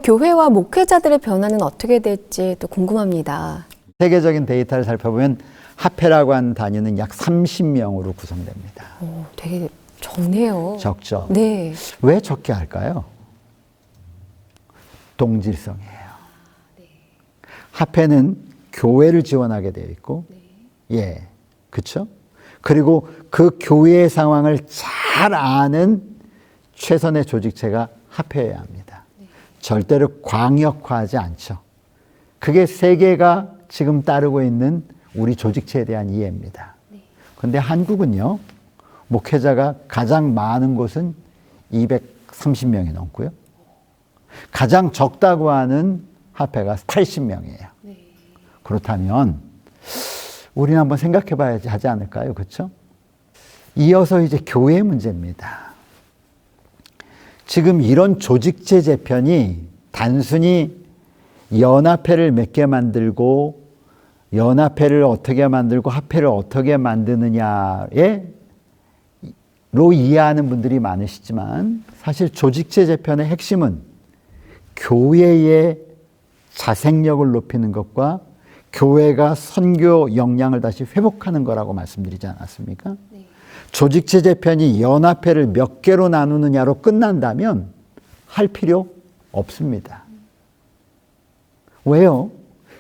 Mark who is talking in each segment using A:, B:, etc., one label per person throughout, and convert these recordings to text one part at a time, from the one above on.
A: 교회와 목회자들의 변화는 어떻게 될지 또 궁금합니다.
B: 세계적인 데이터를 살펴보면 합회라고 하는 단위는 약 30명으로 구성됩니다.
A: 되게 적네요.
B: 적죠?
A: 네.
B: 왜 적게 할까요? 동질성이에요. 합회는 교회를 지원하게 되어 있고, 예, 그렇죠? 그리고 그 교회의 상황을 잘 아는 최선의 조직체가 합회여야 합니다. 절대로 광역화하지 않죠. 그게 세계가 지금 따르고 있는 우리 조직체에 대한 이해입니다. 그런데 한국은요, 목회자가 가장 많은 곳은 230명이 넘고요. 가장 적다고 하는 합회가 80명이에요. 그렇다면 우리는 한번 생각해 봐야지 하지 않을까요? 그렇죠? 이어서 이제 교회 문제입니다. 지금 이런 조직체 재편이 단순히 연합회를 몇 개 만들고 연합회를 어떻게 만들고 합회를 어떻게 만드느냐로 이해하는 분들이 많으시지만 사실 조직체 재편의 핵심은 교회의 자생력을 높이는 것과 교회가 선교 역량을 다시 회복하는 거라고 말씀드리지 않았습니까? 네. 조직체 재편이 연합회를 몇 개로 나누느냐로 끝난다면 할 필요 없습니다. 왜요?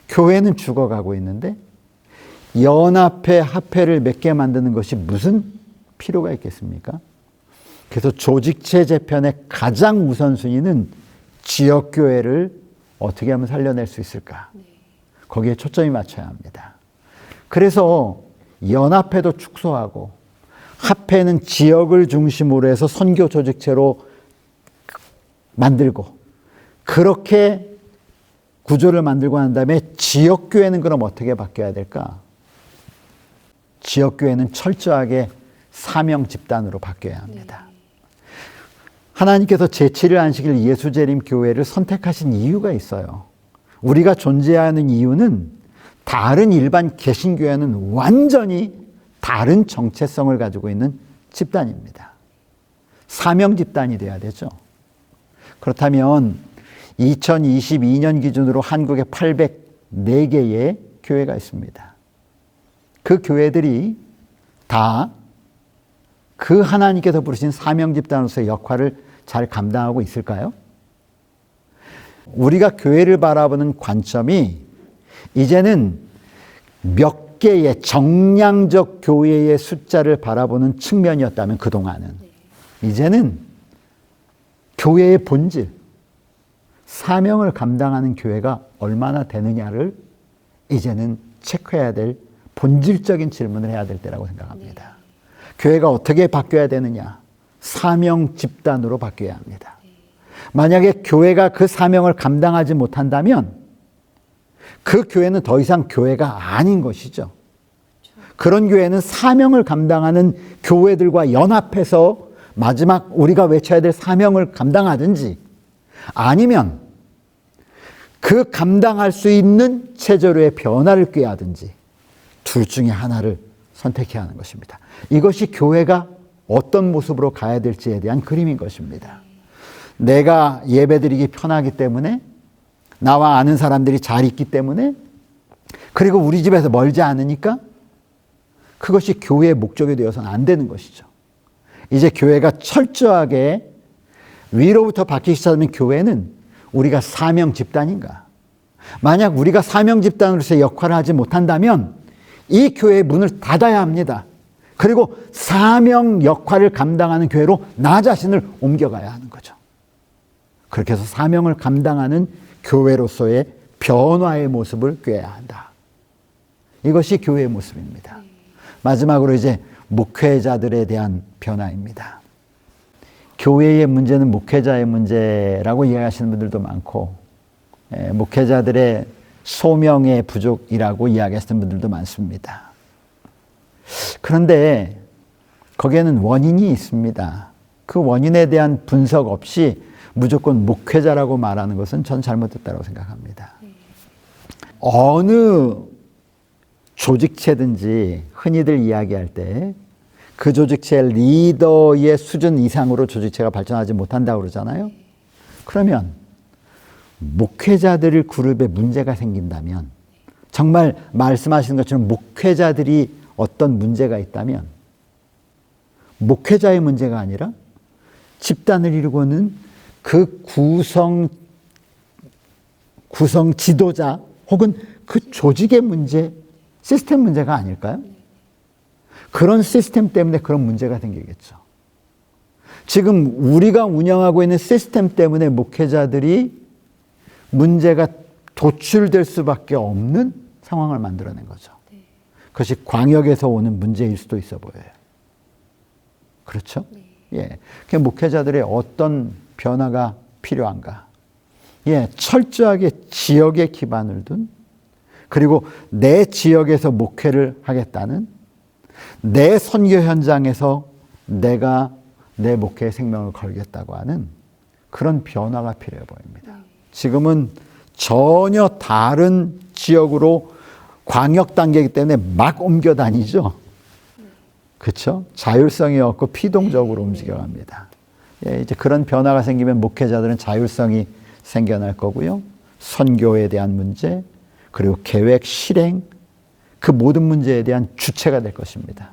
B: 교회는 죽어가고 있는데 연합회, 합회를 몇 개 만드는 것이 무슨 필요가 있겠습니까? 그래서 조직체 재편의 가장 우선순위는 지역교회를 어떻게 하면 살려낼 수 있을까? 거기에 초점이 맞춰야 합니다. 그래서 연합회도 축소하고 합회는 지역을 중심으로 해서 선교 조직체로 만들고 그렇게 구조를 만들고 난 다음에 지역교회는 그럼 어떻게 바뀌어야 될까? 지역교회는 철저하게 사명 집단으로 바뀌어야 합니다. 하나님께서 제7일 안식일 예수재림 교회를 선택하신 이유가 있어요. 우리가 존재하는 이유는 다른 일반 개신교회는 완전히 다른 정체성을 가지고 있는 집단입니다. 사명 집단이 돼야 되죠. 그렇다면 2022년 기준으로 한국에 804개의 교회가 있습니다. 그 교회들이 다 그 하나님께서 부르신 사명 집단으로서의 역할을 잘 감당하고 있을까요? 우리가 교회를 바라보는 관점이 이제는 몇 개의 정량적 교회의 숫자를 바라보는 측면이었다면 그동안은 이제는 교회의 본질, 사명을 감당하는 교회가 얼마나 되느냐를 이제는 체크해야 될 본질적인 질문을 해야 될 때라고 생각합니다. 교회가 어떻게 바뀌어야 되느냐? 사명 집단으로 바뀌어야 합니다. 만약에 교회가 그 사명을 감당하지 못한다면 그 교회는 더 이상 교회가 아닌 것이죠. 그런 교회는 사명을 감당하는 교회들과 연합해서 마지막 우리가 외쳐야 될 사명을 감당하든지 아니면 그 감당할 수 있는 체제로의 변화를 꾀하든지 둘 중에 하나를 선택해야 하는 것입니다. 이것이 교회가 어떤 모습으로 가야 될지에 대한 그림인 것입니다. 내가 예배드리기 편하기 때문에 나와 아는 사람들이 잘 있기 때문에 그리고 우리 집에서 멀지 않으니까 그것이 교회의 목적이 되어서는 안 되는 것이죠. 이제 교회가 철저하게 위로부터 바뀌기 시작하면 교회는 우리가 사명 집단인가? 만약 우리가 사명 집단으로서의 역할을 하지 못한다면 이 교회의 문을 닫아야 합니다. 그리고 사명 역할을 감당하는 교회로 나 자신을 옮겨가야 하는 거죠. 그렇게 해서 사명을 감당하는 교회로서의 변화의 모습을 꾀해야 한다. 이것이 교회의 모습입니다. 마지막으로 이제 목회자들에 대한 변화입니다. 교회의 문제는 목회자의 문제라고 이야기하시는 분들도 많고 목회자들의 소명의 부족이라고 이야기하시는 분들도 많습니다. 그런데 거기에는 원인이 있습니다. 그 원인에 대한 분석 없이 무조건 목회자라고 말하는 것은 전 잘못됐다고 생각합니다. 어느 조직체든지 흔히들 이야기할 때 그 조직체 리더의 수준 이상으로 조직체가 발전하지 못한다고 그러잖아요. 그러면 목회자들 그룹에 문제가 생긴다면, 정말 말씀하시는 것처럼 목회자들이 어떤 문제가 있다면, 목회자의 문제가 아니라 집단을 이루고는 그 구성 지도자 혹은 그 조직의 문제, 시스템 문제가 아닐까요? 그런 시스템 때문에 그런 문제가 생기겠죠. 지금 우리가 운영하고 있는 시스템 때문에 목회자들이 문제가 도출될 수밖에 없는 상황을 만들어낸 거죠. 그것이 광역에서 오는 문제일 수도 있어 보여요. 그렇죠? 예. 그 목회자들의 어떤 변화가 필요한가? 예, 철저하게 지역에 기반을 둔, 그리고 내 지역에서 목회를 하겠다는, 내 선교 현장에서 내가 내 목회의 생명을 걸겠다고 하는 그런 변화가 필요해 보입니다. 지금은 전혀 다른 지역으로 광역 단계이기 때문에 막 옮겨 다니죠. 그렇죠? 자율성이 없고 피동적으로 움직여갑니다. 예, 이제 그런 변화가 생기면 목회자들은 자율성이 생겨날 거고요. 선교에 대한 문제, 그리고 계획 실행, 그 모든 문제에 대한 주체가 될 것입니다.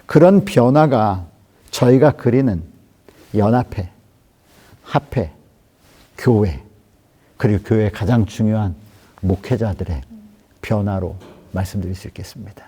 B: 그런 변화가 저희가 그리는 연합회, 합회, 교회, 그리고 교회의 가장 중요한 목회자들의 변화로 말씀드릴 수 있겠습니다.